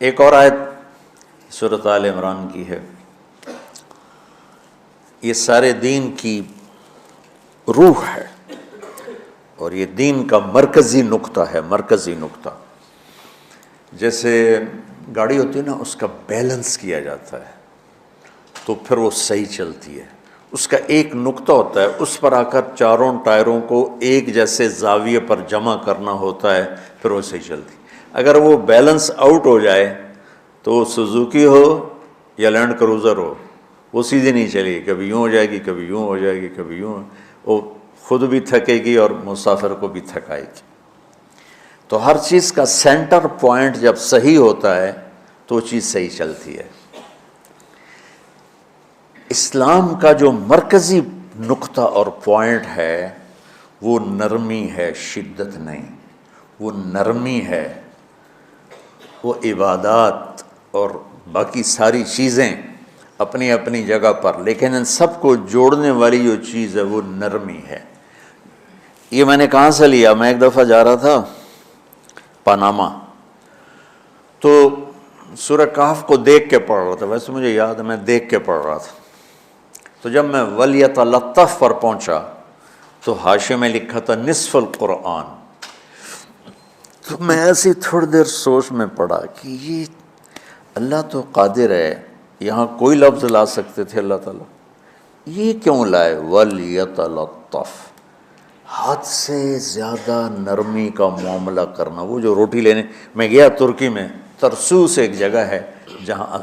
ایک اور آیت سورۃ آل عمران کی ہے، یہ سارے دین کی روح ہے اور یہ دین کا مرکزی نقطہ ہے، مرکزی نقطہ۔ جیسے گاڑی ہوتی ہے نا، اس کا بیلنس کیا جاتا ہے تو پھر وہ صحیح چلتی ہے۔ اس کا ایک نقطہ ہوتا ہے، اس پر آ کر چاروں ٹائروں کو ایک جیسے زاویے پر جمع کرنا ہوتا ہے، پھر وہ صحیح چلتی۔ اگر وہ بیلنس آؤٹ ہو جائے تو سوزوکی ہو یا لینڈ کروزر ہو، وہ سیدھی نہیں چلے گی، کبھی یوں ہو جائے گی، کبھی یوں ہو جائے گی، کبھی یوں، وہ خود بھی تھکے گی اور مسافر کو بھی تھکائے گی۔ تو ہر چیز کا سینٹر پوائنٹ جب صحیح ہوتا ہے تو وہ چیز صحیح چلتی ہے۔ اسلام کا جو مرکزی نقطہ اور پوائنٹ ہے وہ نرمی ہے، شدت نہیں، وہ نرمی ہے۔ وہ عبادات اور باقی ساری چیزیں اپنی اپنی جگہ پر، لیکن ان سب کو جوڑنے والی جو چیز ہے وہ نرمی ہے۔ یہ میں نے کہاں سے لیا؟ میں ایک دفعہ جا رہا تھا پاناما، تو سورہ کہف کو دیکھ کے پڑھ رہا تھا، ویسے مجھے یاد ہے میں دیکھ کے پڑھ رہا تھا۔ تو جب میں وَلْيَتَلَطَّفْ پر پہنچا تو حاشیے میں لکھا تھا نصف القرآن۔ تو میں ایسی تھوڑی دیر سوچ میں پڑا کہ یہ اللہ تو قادر ہے، یہاں کوئی لفظ لا سکتے تھے اللہ تعالیٰ، یہ کیوں لائے وَلْيَتَلَطَّفْ؟ حد سے زیادہ نرمی کا معاملہ کرنا۔ وہ جو روٹی لینے میں گیا ترکی میں، ترسوس ایک جگہ ہے جہاں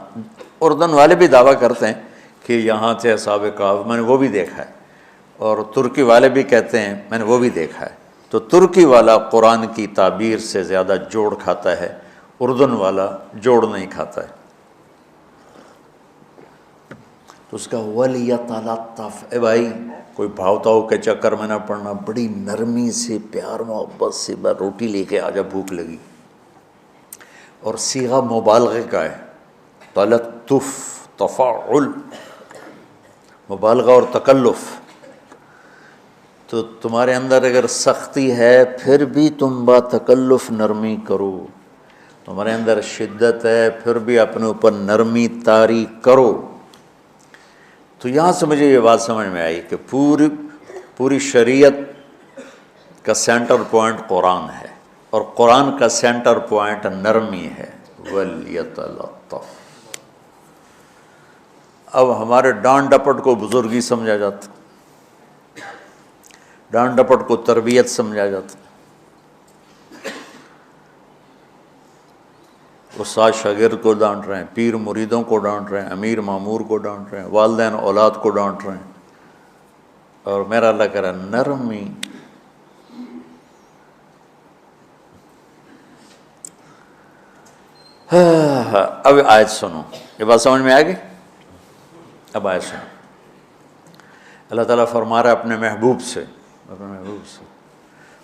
اردن والے بھی دعویٰ کرتے ہیں کہ یہاں تھے اصحاب کہف، میں نے وہ بھی دیکھا ہے، اور ترکی والے بھی کہتے ہیں میں نے وہ بھی دیکھا ہے۔ تو ترکی والا قرآن کی تعبیر سے زیادہ جوڑ کھاتا ہے، اردن والا جوڑ نہیں کھاتا ہے۔ تو اس کا وَلْيَتَلَطَّفْ، اے بھائی کوئی بھاؤ تاؤ کے چکر میں نہ پڑنا، بڑی نرمی سے، پیار محبت سے، بس روٹی لے کے آجا، بھوک لگی۔ اور صیغہ مبالغے کا ہے، تلطف، تفاعل، مبالغہ اور تکلف۔ تو تمہارے اندر اگر سختی ہے پھر بھی تم با تکلف نرمی کرو، تمہارے اندر شدت ہے پھر بھی اپنے اوپر نرمی طاری کرو۔ تو یہاں سے مجھے یہ بات سمجھ میں آئی کہ پوری شریعت کا سینٹر پوائنٹ قرآن ہے، اور قرآن کا سینٹر پوائنٹ نرمی ہے، وَلْيَتَلَطَّفْ۔ اب ہمارے ڈانٹ ڈپٹ کو بزرگی سمجھا جاتا، ڈانٹ ڈپٹ کو تربیت سمجھا جاتا، استاد شاگرد کو ڈانٹ رہے ہیں، پیر مریدوں کو ڈانٹ رہے ہیں، امیر مامور کو ڈانٹ رہے ہیں، والدین اولاد کو ڈانٹ رہے ہیں، اور میرا اللہ کہہ رہا ہے نرمی۔ اب آیت سنو، یہ بات سمجھ میں آئے گی؟ اب آیت سنو، اللہ تعالیٰ فرما رہا ہے اپنے محبوب سے،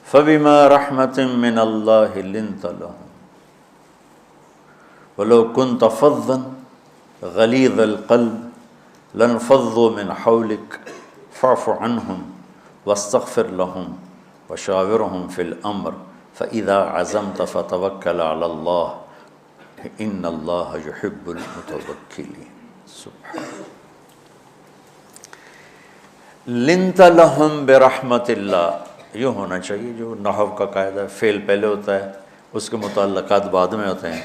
فَبِمَا رَحْمَةٍ مِّنَ اللَّهِ لِنْتَ لَهُمْ وَلَوْ كُنْتَ فَظًّا غَلِيظَ الْقَلْبِ لَانفَضُّوا مِنْ حَوْلِكَ فَاعْفُ عَنْهُمْ وَاسْتَغْفِرْ لَهُمْ وَشَاوِرْهُمْ فِي الْأَمْرِ فَإِذَا عَزَمْتَ فَتَوَكَّلْ عَلَى اللَّهِ إِنَّ اللَّهَ يُحِبُّ الْمُتَوَكِّلِينَ۔ سبحان لنت لہم برحمت اللہ، یوں ہونا چاہیے، جو نحو کا قاعدہ ہے، فعل پہلے ہوتا ہے اس کے متعلقات بعد میں ہوتے ہیں۔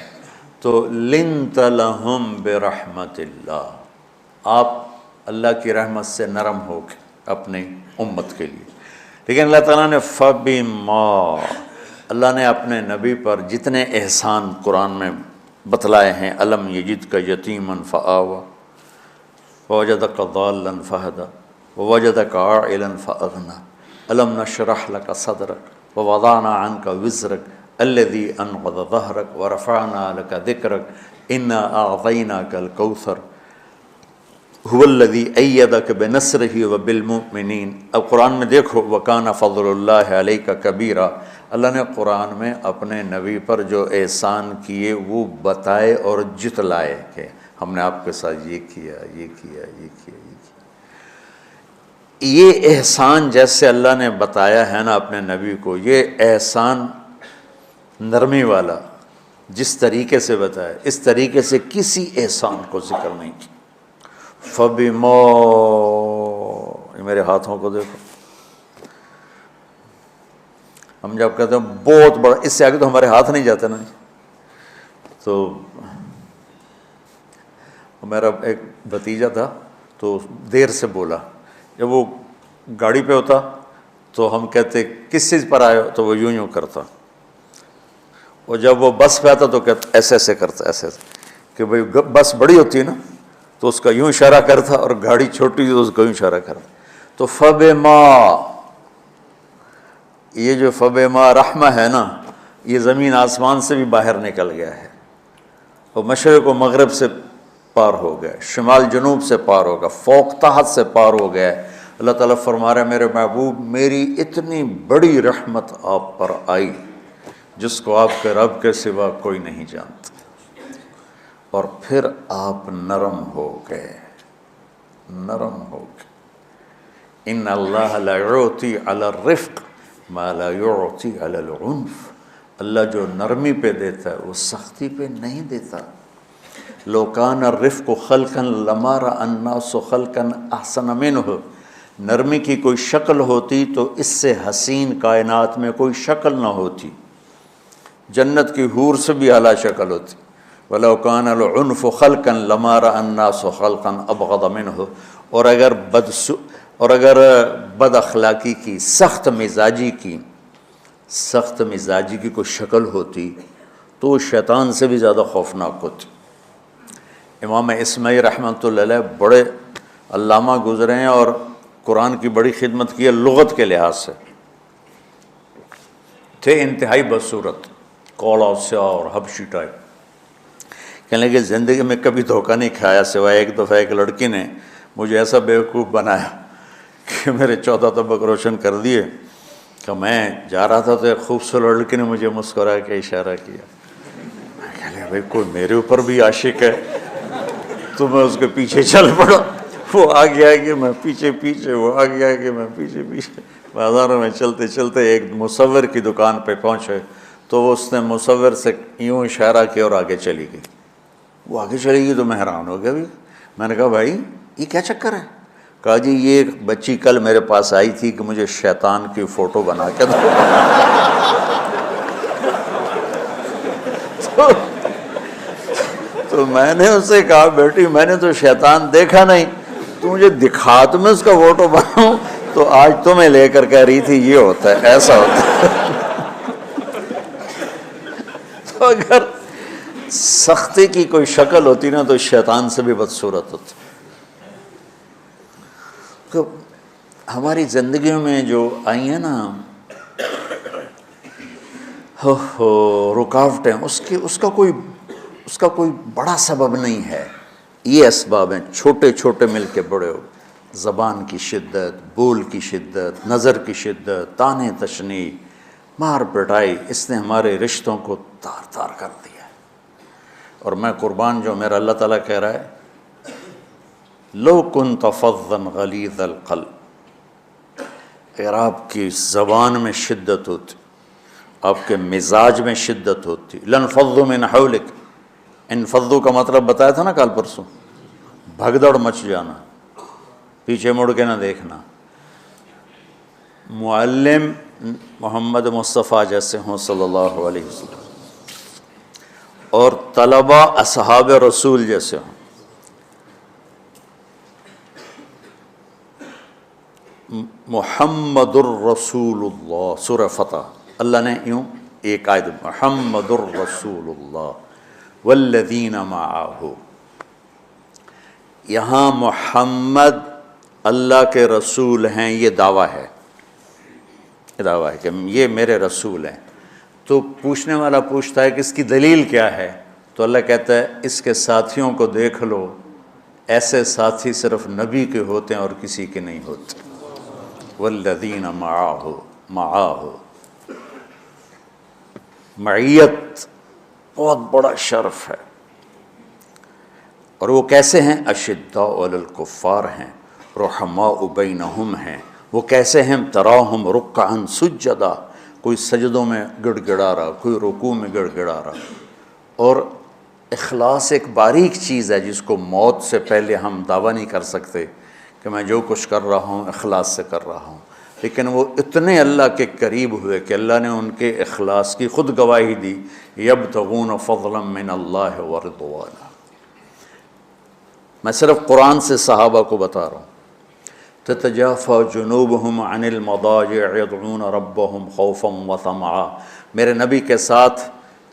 تو لنت لہم برحمت اللہ، آپ اللہ کی رحمت سے نرم ہو کے اپنی امت کے لیے۔ لیکن اللہ تعالیٰ نے فبما، اللہ نے اپنے نبی پر جتنے احسان قرآن میں بتلائے ہیں، الم یجدک یتیما فآویٰ ووجدک ضالا فہدیٰ ووجدک عائلا فأغنیٰ الم نشرح لک صدرک ووضعنا عنک وزرک الذی انقض ظہرک ورفعنا لک ذکرک انا اعطیناک الکوثر هو الذی ایدک بنصرہ وبالمؤمنین۔ اب قرآن میں دیکھو، وکان فضل اللہ علیک کبیرا، اللہ نے قرآن میں اپنے نبی پر جو احسان کیے وہ بتائے اور جتلائے کہ ہم نے آپ کے ساتھ یہ کیا، یہ کیا، یہ کیا، یہ کیا۔ یہ احسان جیسے اللہ نے بتایا ہے نا اپنے نبی کو، یہ احسان نرمی والا، جس طریقے سے بتایا اس طریقے سے کسی احسان کو ذکر نہیں کیا۔ فَبِمَا، یہ میرے ہاتھوں کو دیکھو، ہم جب کہتے ہیں بہت بڑا، اس سے آگے تو ہمارے ہاتھ نہیں جاتے نا۔ تو میرا ایک بھتیجا تھا تو دیر سے بولا، جب وہ گاڑی پہ ہوتا تو ہم کہتے کس چیز پر آئے ہو، تو وہ یوں کرتا، اور جب وہ بس پہ آتا تو کہتا ایسے ایسے کرتا، ایسے کہ بھئی بس بڑی ہوتی ہے نا تو اس کا یوں اشارہ کرتا، اور گاڑی چھوٹی تو اس کا یوں اشارہ کرتا۔ تو فَبِمَا، یہ جو فَبِمَا رحمہ ہے نا، یہ زمین آسمان سے بھی باہر نکل گیا ہے، اور مشرق و مغرب سے پار ہو گیا، شمال جنوب سے پار ہو گیا، فوق تحت سے پار ہو گیا۔ اللہ تعالیٰ فرما رہا ہے میرے محبوب میری اتنی بڑی رحمت آپ پر آئی جس کو آپ کے رب کے سوا کوئی نہیں جانتا، اور پھر آپ نرم ہو گئے، نرم ہو گئے۔ ان اللہ لا یعطی علی الرفق ما لا یعطی علی العنف، اللہ جو نرمی پہ دیتا ہے وہ سختی پہ نہیں دیتا۔ لو کان الرفق خلقا لما رأى الناس خلقا احسن منه، نرمی کی کوئی شکل ہوتی تو اس سے حسین کائنات میں کوئی شکل نہ ہوتی، جنت کی حور سے بھی اعلیٰ شکل ہوتی۔ وَلَوْ كَانَ الْعُنْفُ خَلْقًا لَمَا رَأَى النَّاسُ خَلْقًا أَبْغَضَ مِنْهُ، اور اگر بد اخلاقی کی، سخت مزاجی کی کوئی شکل ہوتی تو وہ شیطان سے بھی زیادہ خوفناک ہوتی۔ امام اسماعیل رحمۃ اللہ علیہ بڑے علامہ گزرے ہیں اور قرآن کی بڑی خدمت کی ہے، لغت کے لحاظ سے تھے انتہائی بدصورت، کوڑا سیاہ اور حبشی ٹائپ۔ کہنے لگے زندگی میں کبھی دھوکہ نہیں کھایا سوائے ایک دفعہ ایک لڑکی نے مجھے ایسا بیوقوف بنایا کہ میرے 14 طبق روشن کر دیے، کہ میں جا رہا تھا تو ایک خوبصورت لڑکی نے مجھے مسکرا کے اشارہ کیا، میں کہہ لیا بھائی کوئی میرے اوپر بھی عاشق ہے، تو میں اس کے پیچھے چل پڑا، وہ آگے آگے میں پیچھے پیچھے، وہ آگے آگے میں پیچھے پیچھے، بازاروں میں چلتے چلتے ایک مصور کی دکان پہ پہنچے تو اس نے مصور سے یوں اشارہ کیا اور آگے چلی گئی۔ وہ آگے چلی گئی تو میں حیران ہو گیا بھی، میں نے کہا بھائی یہ کیا چکر ہے؟ کہا جی یہ ایک بچی کل میرے پاس آئی تھی کہ مجھے شیطان کی فوٹو بنا کے دو۔ تو میں نے اس سے کہا بیٹی میں نے تو شیطان دیکھا نہیں، تو مجھے دکھا تو میں اس کا فوٹو بناؤں، تو آج تمہیں لے کر کہہ رہی تھی یہ ہوتا ہے، ایسا ہوتا ہے۔ تو اگر سختی کی کوئی شکل ہوتی نا تو شیطان سے بھی بدصورت ہوتی۔ تو ہماری زندگیوں میں جو آئی ہیں نا رکاوٹیں، اس کا کوئی بڑا سبب نہیں ہے، یہ اسباب ہیں چھوٹے چھوٹے مل کے بڑے ہو، زبان کی شدت، بول کی شدت، نظر کی شدت، طعنے تشنیع، مار پٹائی، اس نے ہمارے رشتوں کو تار تار کر دیا ہے۔ اور میں قربان جو میرا اللہ تعالیٰ کہہ رہا ہے لو کنت فظا غلیظ القلب، اگر آپ کی زبان میں شدت ہوتی، آپ کے مزاج میں شدت ہوتی، لانفضوا من حولک، انفضوا کا مطلب بتایا تھا نا کل پرسوں، بھگدڑ مچ جانا، پیچھے مڑ کے نہ دیکھنا۔ معلم محمد مصطفیٰ جیسے ہوں صلی اللہ علیہ وسلم، اور طلبہ اصحاب رسول جیسے ہوں، محمد الرسول اللہ، سورہ فتح اللہ نے یوں ایک آیت محمد الرسول اللہ والذین معہ، یہاں محمد اللہ کے رسول ہیں، یہ دعویٰ ہے، کہ یہ میرے رسول ہیں۔ تو پوچھنے والا پوچھتا ہے کہ اس کی دلیل کیا ہے، تو اللہ کہتا ہے اس کے ساتھیوں کو دیکھ لو، ایسے ساتھی صرف نبی کے ہوتے ہیں اور کسی کے نہیں ہوتے۔ والذین معہ، معیت بہت بڑا شرف ہے۔ اور وہ کیسے ہیں؟ اشداء علی الکفار ہیں، رحماء بینہم ہیں۔ وہ کیسے ہیں؟ تراہم رکعا سجدا، کوئی سجدوں میں گڑ گڑا رہا، کوئی رکوع میں گڑ گڑا رہا، اور اخلاص ایک باریک چیز ہے جس کو موت سے پہلے ہم دعویٰ نہیں کر سکتے کہ میں جو کچھ کر رہا ہوں اخلاص سے کر رہا ہوں، لیکن وہ اتنے اللہ کے قریب ہوئے کہ اللہ نے ان کے اخلاص کی خود گواہی دی، یبتغون فضلا من اللہ ورضوانا۔ میں صرف قرآن سے صحابہ کو بتا رہا ہوں، تتجافى جنوبهم عن المضاجع يدعون ربهم خوفا وطمعا۔ میرے نبی کے ساتھ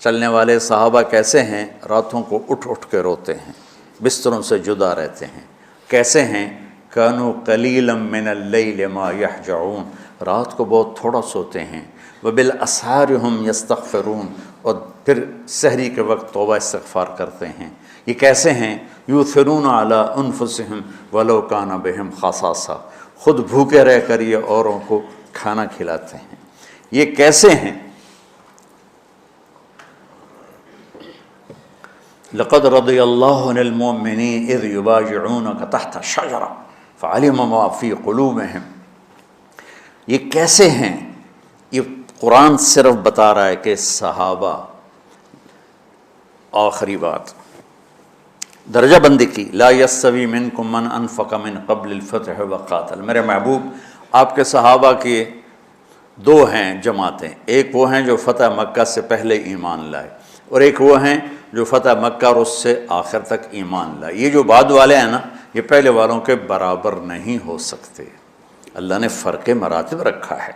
چلنے والے صحابہ کیسے ہیں؟ راتوں کو اٹھ اٹھ کے روتے ہیں، بستروں سے جدا رہتے ہیں۔ کیسے ہیں؟ كانوا قليلا من الليل ما يهجعون، رات کو بہت تھوڑا سوتے ہیں۔ وبالاسحار هم يستغفرون، اور پھر سحری کے وقت توبہ استغفار کرتے ہیں۔ یہ کیسے ہیں؟ یؤثرون علی انفسہم ولو کان بہم خصاصہ، خود بھوکے رہ کر یہ اوروں کو کھانا کھلاتے ہیں۔ یہ کیسے ہیں؟ لقد رضی اللہ عن المؤمنین اذ یبایعونک تحت الشجرہ فعلم ما فی قلوبہم۔ یہ کیسے ہیں؟ یہ قرآن صرف بتا رہا ہے کہ صحابہ، آخری بات درجہ بندی کی، لا یستوی منکم من انفق من قبل الفتح وقاتل۔ میرے محبوب، آپ کے صحابہ کے دو ہیں جماعتیں، ایک وہ ہیں جو فتح مکہ سے پہلے ایمان لائے، اور ایک وہ ہیں جو فتح مکہ اور اس سے آخر تک ایمان لائے۔ یہ جو بعد والے ہیں نا، یہ پہلے والوں کے برابر نہیں ہو سکتے، اللہ نے فرق مراتب رکھا ہے۔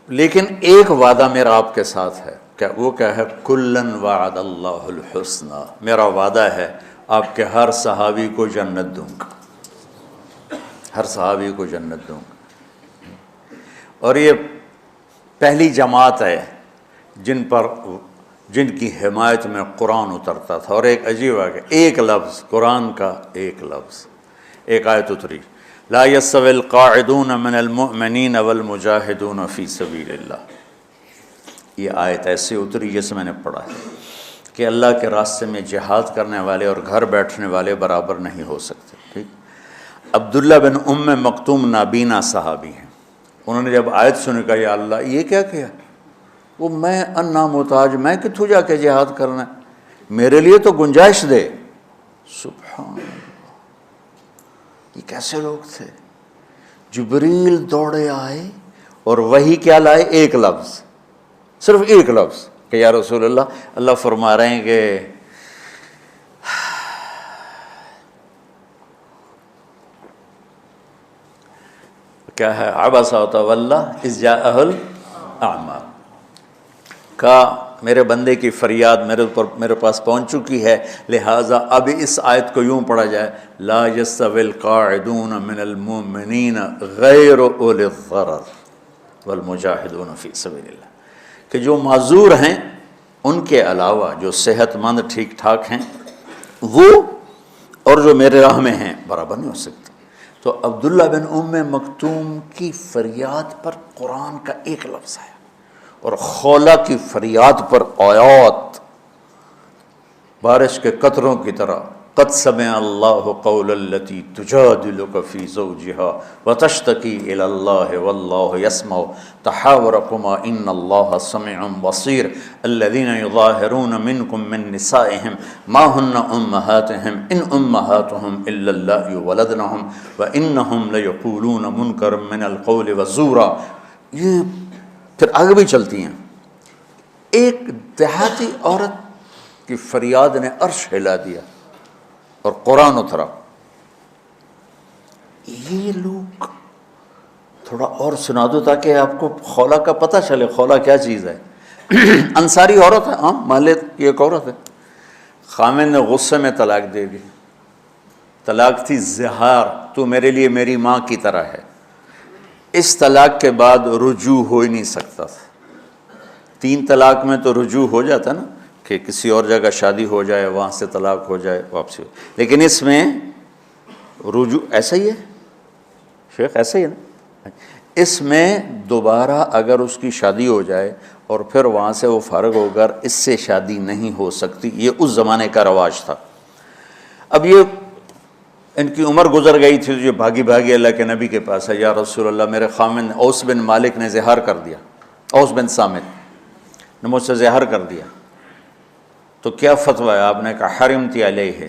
لیکن ایک وعدہ میرا آپ کے ساتھ ہے، وہ کیا ہے؟ کلن وعد اللہ الحسنى، میرا وعدہ ہے آپ کے ہر صحابی کو جنت دوں گا، ہر صحابی کو جنت دوں گا۔ اور یہ پہلی جماعت ہے جن کی حمایت میں قرآن اترتا تھا۔ اور ایک عجیب ہے، ایک لفظ قرآن کا، ایک لفظ، ایک آیت اتری، لا يستوي القاعدون من المؤمنین والمجاہدون فی سبیل اللہ۔ یہ آیت ایسے اتری جیسے میں نے پڑھا ہے کہ اللہ کے راستے میں جہاد کرنے والے اور گھر بیٹھنے والے برابر نہیں ہو سکتے۔ ٹھیک، عبداللہ بن ام مکتوم نابینا صحابی ہیں، انہوں نے جب آیت سنی کہا یا اللہ یہ کیا کیا؟ وہ میں انا محتاج، میں کتوں جا کے جہاد کرنا ہے، میرے لیے تو گنجائش دے۔ سبحان اللہ، یہ کیسے لوگ تھے؟ جبریل دوڑے آئے اور وہی کیا لائے؟ ایک لفظ، صرف ایک لفظ کہ یا رسول اللہ، اللہ فرما رہے ہیں کہ کیا ہے؟ عبس وتولی اذ جاءہ الاعمی، کہا میرے بندے کی فریاد میرے پاس پہنچ چکی ہے، لہٰذا اب اس آیت کو یوں پڑھا جائے، لا یستوی القاعدون من المؤمنین غیر اولی الضرر والمجاہدون فی سبیل اللہ، کہ جو معذور ہیں ان کے علاوہ جو صحت مند ٹھیک ٹھاک ہیں وہ، اور جو میرے راہ میں ہیں، برابر نہیں ہو سکتے۔ تو عبداللہ بن ام مکتوم کی فریاد پر قرآن کا ایک لفظ ہے، اور خولہ کی فریاد پر آیات بارش کے قطروں کی طرح، قد سمع اللہ قول التی تجادلک فی زوجها وتشتکی الی اللہ واللہ یسمع تحاورکما ان اللہ سمیع بصیر الذین یظاہرون منکم من نسائہم ما ہن امہاتہم ان امہاتہم الا اللہ ولدنہم وانہم لیقولون منکرا من القول وزورا۔ یہ پھر آگے بھی چلتی ہیں۔ ایک دیہاتی عورت کی فریاد نے عرش ہلا دیا اور قرآن اترا۔ یہ لوگ تھوڑا اور سنا دو تاکہ آپ کو خولہ کا پتہ چلے، خولہ کیا چیز ہے۔ انصاری عورت ہے، ہاں محلے کی ایک عورت ہے، خامن نے غصے میں طلاق دے دی، طلاق تھی زہار، تو میرے لیے میری ماں کی طرح ہے۔ اس طلاق کے بعد رجوع ہو ہی نہیں سکتا تھا۔ 3 طلاق میں تو رجوع ہو جاتا نا، کہ کسی اور جگہ شادی ہو جائے، وہاں سے طلاق ہو جائے، واپسی ہو، لیکن اس میں رجوع ایسا ہی ہے شیخ، ایسا ہی ہے نا، اس میں دوبارہ اگر اس کی شادی ہو جائے اور پھر وہاں سے وہ فارغ ہو کر اس سے شادی نہیں ہو سکتی، یہ اس زمانے کا رواج تھا۔ اب یہ ان کی عمر گزر گئی تھی، جو بھاگی بھاگی اللہ کے نبی کے پاس ہے، یا رسول اللہ میرے خامن اوس بن مالک نے زہار کر دیا، اوس بن صامت نے مجھ سے زہر کر دیا، تو کیا فتویٰ ہے؟ آپ نے کہا حرمتی علیہ،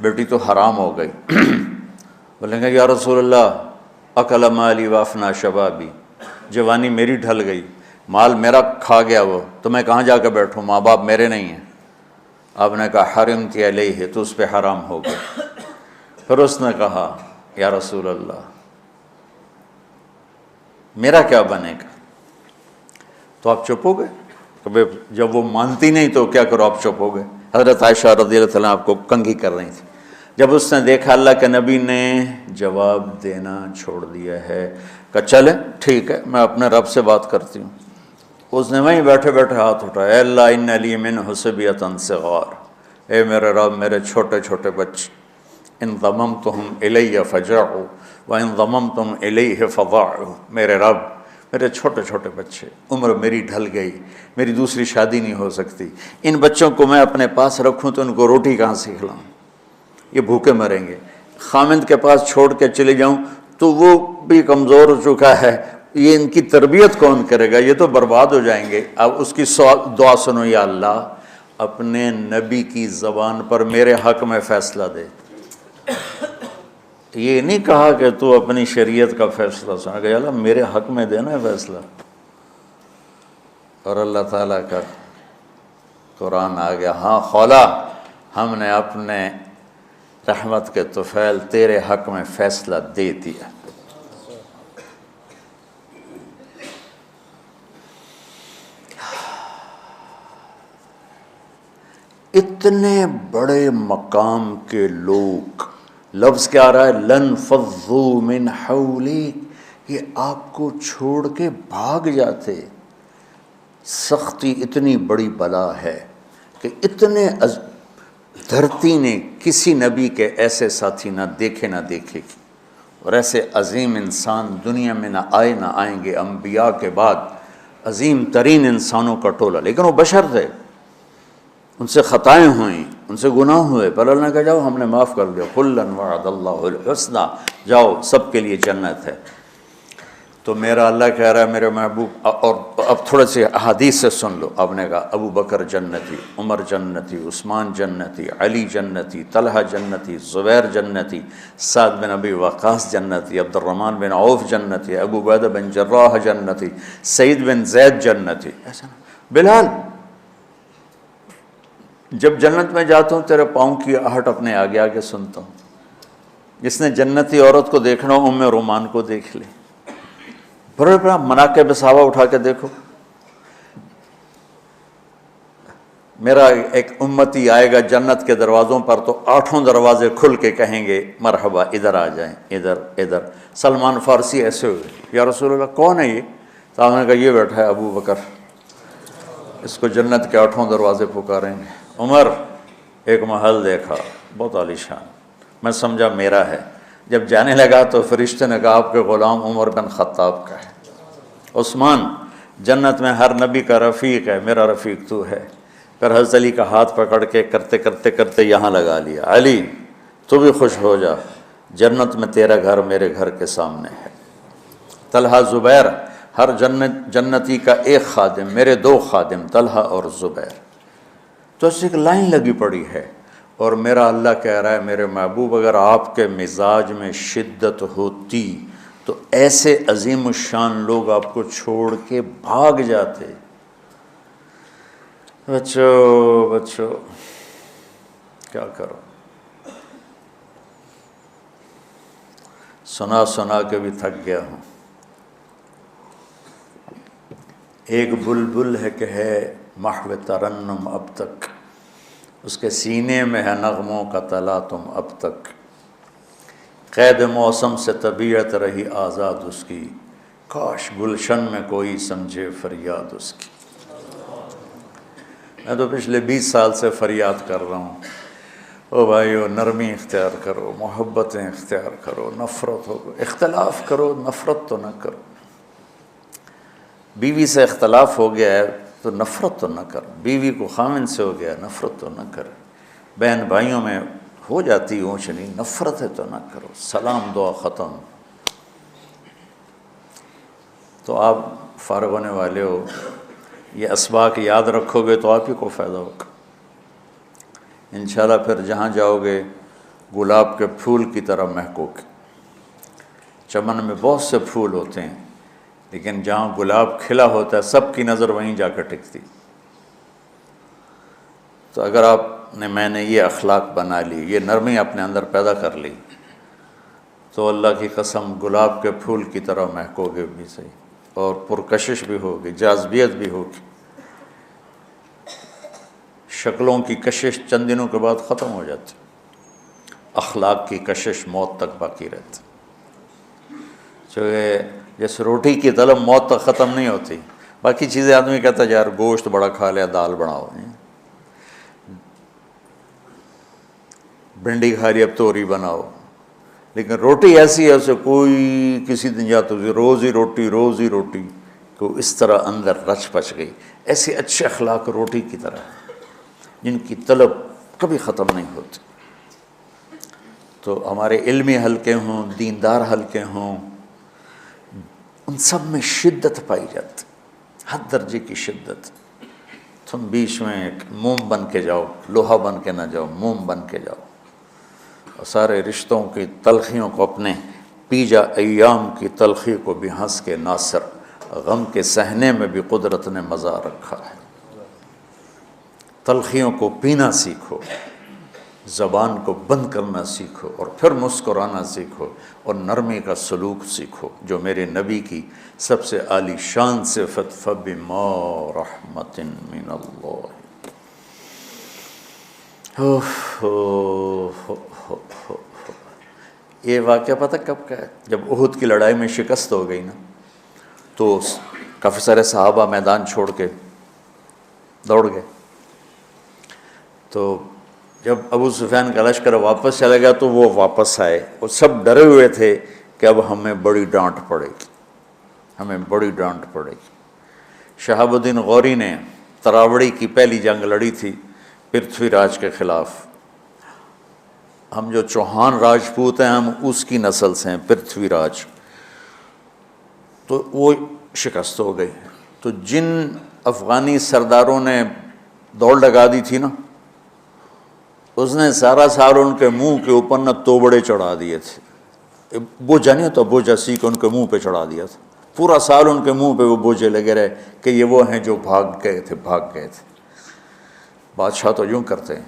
بیٹی تو حرام ہو گئی۔ بولیں گے یا رسول اللہ اکل مالی وافنا شبابی، جوانی میری ڈھل گئی، مال میرا کھا گیا وہ، تو میں کہاں جا کے بیٹھوں، ماں باپ میرے نہیں ہیں۔ آپ نے کہا حرمتی علیہ، تو اس پہ حرام ہو گیا۔ پھر اس نے کہا یا رسول اللہ میرا کیا بنے گا؟ تو آپ چپ ہو گئے؟ کہ جب وہ مانتی نہیں تو کیا کرو، آپ چپ ہو گئے۔ حضرت عائشہ رضی اللہ تعالیٰ آپ کو کنگھی کر رہی تھی۔ جب اس نے دیکھا اللہ کے نبی نے جواب دینا چھوڑ دیا ہے، کہ چلے ٹھیک ہے میں اپنے رب سے بات کرتی ہوں، اس نے وہیں بیٹھے بیٹھے ہاتھ اٹھایا، اے اللہ ان لی منہ صبیۃ صغار، اے میرے رب میرے چھوٹے چھوٹے بچے، ان ضممتہم الی فجعوا وان ضممتم الیہ فضاعوا، میرے رب میرے چھوٹے چھوٹے بچے، عمر میری ڈھل گئی، میری دوسری شادی نہیں ہو سکتی، ان بچوں کو میں اپنے پاس رکھوں تو ان کو روٹی کہاں سے کھلاؤں، یہ بھوکے مریں گے۔ خامند کے پاس چھوڑ کے چلے جاؤں تو وہ بھی کمزور ہو چکا ہے، یہ ان کی تربیت کون کرے گا، یہ تو برباد ہو جائیں گے۔ اب اس کی دعا سنو، یا اللہ اپنے نبی کی زبان پر میرے حق میں فیصلہ دے۔ یہ نہیں کہا کہ تو اپنی شریعت کا فیصلہ سنا، کہ اللہ میرے حق میں دینا ہے فیصلہ۔ اور اللہ تعالیٰ کا قرآن آ گیا، ہاں خولا ہم نے اپنے رحمت کے طفیل تیرے حق میں فیصلہ دے دیا۔ اتنے بڑے مقام کے لوگ، لفظ کیا آ رہا ہے، لن فضوا من حولک، یہ آپ کو چھوڑ کے بھاگ جاتے۔ سختی اتنی بڑی بلا ہے کہ اتنے دھرتی نے کسی نبی کے ایسے ساتھی نہ دیکھے نہ دیکھے گی، اور ایسے عظیم انسان دنیا میں نہ آئے نہ آئیں گے۔ انبیاء کے بعد عظیم ترین انسانوں کا ٹولہ، لیکن وہ بشر تھے، ان سے خطائیں ہوئیں، ان سے گناہ ہوئے، پر اللہ نے کہا جاؤ ہم نے معاف کر دیا، کلا وعد اللہ الحسنی، جاؤ سب کے لیے جنت ہے۔ تو میرا اللہ کہہ رہا ہے میرے محبوب، اور اب تھوڑے سے احادیث سے سن لو۔ آپ نے کہا ابو بکر جنتی، عمر جنتی، عثمان جنتی، علی جنتی، طلحہ جنتی، زبیر جنتی، سعد بن ابی وقاص جنتی، عبد الرحمن بن عوف جنتی، ابو عبیدہ بن جراح جنتی، سعید بن زید جنتی، ایسا بلال جب جنت میں جاتا ہوں تیرے پاؤں کی آہٹ اپنے آگے آگے سنتا ہوں۔ جس نے جنتی عورت کو دیکھنا ہو ام رومان کو دیکھ لے، بڑے بڑا مناقب صحابہ اٹھا کے دیکھو۔ میرا ایک امتی آئے گا جنت کے دروازوں پر تو 8 دروازے کھل کے کہیں گے مرحبا ادھر آ جائیں، ادھر ادھر۔ سلمان فارسی ایسے ہوئے، یا رسول اللہ کون ہے یہ؟ تو آپ نے کہا یہ بیٹھا ہے ابو بکر، اس کو جنت کے 8 دروازے پکاریں گے۔ عمر ایک محل دیکھا بہت عالیشان، میں سمجھا میرا ہے۔ جب جانے لگا تو فرشتے نے کہا آپ کے غلام عمر بن خطاب کا ہے۔ عثمان جنت میں ہر نبی کا رفیق ہے، میرا رفیق تو ہے۔ پھر حضرت علی کا ہاتھ پکڑ کے کرتے کرتے کرتے یہاں لگا لیا، علی تو بھی خوش ہو جا، جنت میں تیرا گھر میرے گھر کے سامنے ہے۔ طلحہ زبیر، ہر جنتی کا ایک خادم، میرے 2 خادم طلحہ اور زبیر۔ تو اس ایک لائن لگی پڑی ہے، اور میرا اللہ کہہ رہا ہے میرے محبوب اگر آپ کے مزاج میں شدت ہوتی تو ایسے عظیم الشان لوگ آپ کو چھوڑ کے بھاگ جاتے۔ بچو کیا کرو، سنا سنا کے بھی تھک گیا ہوں۔ ایک بلبل ہے کہ ہے محو ترنم اب تک، اس کے سینے میں ہے نغموں کا تلاطم اب تک، قید موسم سے طبیعت رہی آزاد اس کی، کاش گلشن میں کوئی سمجھے فریاد اس کی۔ میں تو پچھلے 20 سال سے فریاد کر رہا ہوں، او بھائیو نرمی اختیار کرو، محبتیں اختیار کرو، نفرت ہو، اختلاف کرو، نفرت تو نہ کرو۔ بیوی سے اختلاف ہو گیا ہے تو نفرت تو نہ کر، بیوی کو خامن سے ہو گیا نفرت تو نہ کر، بہن بھائیوں میں ہو جاتی اونچ نہیں، نفرت ہے تو نہ کرو، سلام دعا ختم۔ تو آپ فارغ ہونے والے ہو، یہ اسباق یاد رکھو گے تو آپ ہی کو فائدہ ہوگا انشاءاللہ۔ پھر جہاں جاؤ گے گلاب کے پھول کی طرح مہکو گے۔ چمن میں بہت سے پھول ہوتے ہیں، لیکن جہاں گلاب کھلا ہوتا ہے سب کی نظر وہیں جا کر ٹکتی۔ تو اگر میں نے یہ اخلاق بنا لی، یہ نرمی اپنے اندر پیدا کر لی، تو اللہ کی قسم گلاب کے پھول کی طرح مہکو گے بھی صحیح، اور پرکشش بھی ہوگی، جاذبیت بھی ہوگی۔ شکلوں کی کشش چند دنوں کے بعد ختم ہو جاتی، اخلاق کی کشش موت تک باقی رہتی۔ جیسے روٹی کی طلب موت تک ختم نہیں ہوتی، باقی چیزیں آدمی کہتا ہے یار گوشت بڑا کھا لیا، دال بناؤ، بھنڈی کھا لی اب توری بناؤ، لیکن روٹی ایسی ہے اسے کوئی کسی دن یا تو روز ہی روٹی کو اس طرح اندر رچ پچ گئی۔ ایسے اچھے اخلاق روٹی کی طرح ہیں جن کی طلب کبھی ختم نہیں ہوتی۔ تو ہمارے علمی حلقے ہوں، دیندار حلقے ہوں، ان سب میں شدت پائی جاتی، حد درجے کی شدت۔ تم بیچ میں ایک موم بن کے جاؤ، لوہا بن کے نہ جاؤ، موم بن کے جاؤ، اور سارے رشتوں کی تلخیوں کو اپنے پی جا، ایام کی تلخی کو بھی ہنس کے ناصر، غم کے سہنے میں بھی قدرت نے مزہ رکھا ہے۔ تلخیوں کو پینا سیکھو، زبان کو بند کرنا سیکھو، اور پھر مسکرانا سیکھو، اور نرمی کا سلوک سیکھو، جو میرے نبی کی سب سے عالی شان صفت فَبِمَا رَحْمَةٍ مِّنَ اللَّهِ۔ یہ واقعہ پتہ کب کا ہے؟ جب احد کی لڑائی میں شکست ہو گئی نا، تو کافی سارے صحابہ میدان چھوڑ کے دوڑ گئے۔ تو جب ابو سفیان کا لشکر واپس چلا گیا تو وہ واپس آئے، وہ سب ڈرے ہوئے تھے کہ اب ہمیں بڑی ڈانٹ پڑے گی، ہمیں بڑی ڈانٹ پڑے گی۔ شہاب الدین غوری نے تراوڑی کی پہلی جنگ لڑی تھی پرتھوی راج کے خلاف۔ ہم جو چوہان راجپوت ہیں ہم اس کی نسل سے ہیں، پرتھوی راج۔ تو وہ شکست ہو گئی۔ تو جن افغانی سرداروں نے دوڑ لگا دی تھی نا، اس نے سارا سال ان کے منہ کے اوپر نہ توبڑے چڑھا دیے تھے، بوجھا نہیں ہوتا، بوجھا سی کے ان کے منہ پہ چڑھا دیا تھا، پورا سال ان کے منہ پہ وہ بوجھے لگے رہے کہ یہ وہ ہیں جو بھاگ گئے تھے۔ بادشاہ تو یوں کرتے ہیں۔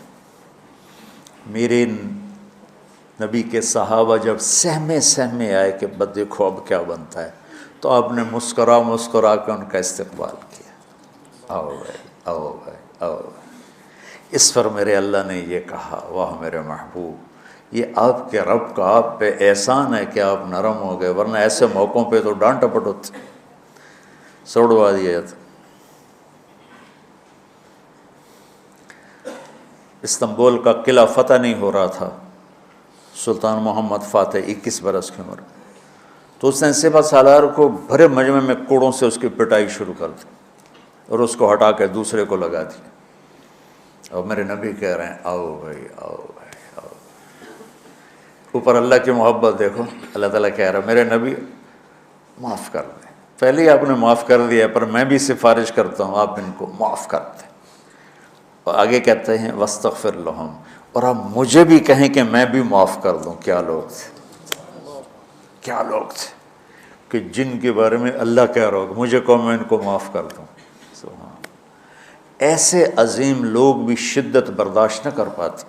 میرے نبی کے صحابہ جب سہمے آئے کہ بس دیکھو اب کیا بنتا ہے، تو آپ نے مسکرا کے ان کا استقبال کیا، آؤ بھائی آؤ بھائی آؤ بھائی۔ اس پر میرے اللہ نے یہ کہا، واہ میرے محبوب، یہ آپ کے رب کا آپ پہ احسان ہے کہ آپ نرم ہو گئے، ورنہ ایسے موقعوں پہ تو ڈانٹ ٹپٹ ہوتی، سوڑوا دیا جاتا۔ استنبول کا قلعہ فتح نہیں ہو رہا تھا، سلطان محمد فاتح 21 برس کی عمر، تو اس نے سپہ سالار کو بھرے مجمع میں کوڑوں سے اس کی پٹائی شروع کر دی، اور اس کو ہٹا کے دوسرے کو لگا دیا۔ اور میرے نبی کہہ رہے ہیں آؤ بھائی آؤ بھائی آؤ۔ اوپر اللہ کی محبت دیکھو، اللہ تعالیٰ کہہ رہا ہے میرے نبی معاف کر دیں، پہلے ہی آپ نے معاف کر دیا، پر میں بھی سفارش کرتا ہوں آپ ان کو معاف کر دیں۔ اور آگے کہتے ہیں وَاسْتَغْفِرْ لَهُمْ، اور آپ مجھے بھی کہیں کہ میں بھی معاف کر دوں۔ کیا لوگ تھے کہ جن کے بارے میں اللہ کہہ رہا ہوگا مجھے کہو میں ان کو معاف کر دوں۔ ایسے عظیم لوگ بھی شدت برداشت نہ کر پاتے۔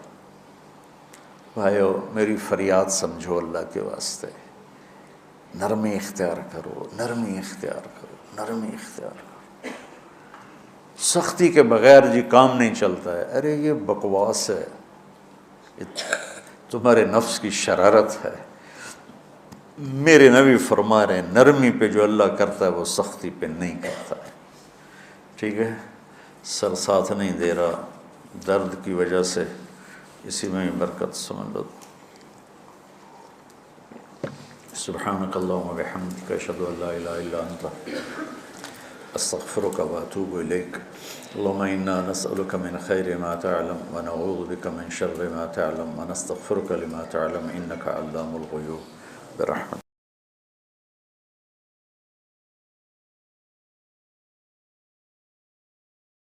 بھائیو میری فریاد سمجھو اللہ کے واسطے، نرمی اختیار کرو، نرمی اختیار کرو، نرمی اختیار کرو۔ سختی کے بغیر جی کام نہیں چلتا ہے، ارے یہ بکواس ہے، تمہارے نفس کی شرارت ہے۔ میرے نبی فرما رہے ہیں نرمی پہ جو اللہ کرتا ہے وہ سختی پہ نہیں کرتا ہے۔ ٹھیک ہے، سر ساتھ نہیں دے رہا درد کی وجہ سے، اسی میں برکت سمجھ لو۔ سبحانک اللہم و بحمدک، اشہد ان لا الہ الا انت، استغفرک و اتوب الیک۔ اللہم انا نسألک من خیر ما تعلم ونعوذ بک من شر ما تعلم ونستغفرک لما تعلم انک علام الغیوب برحمتک۔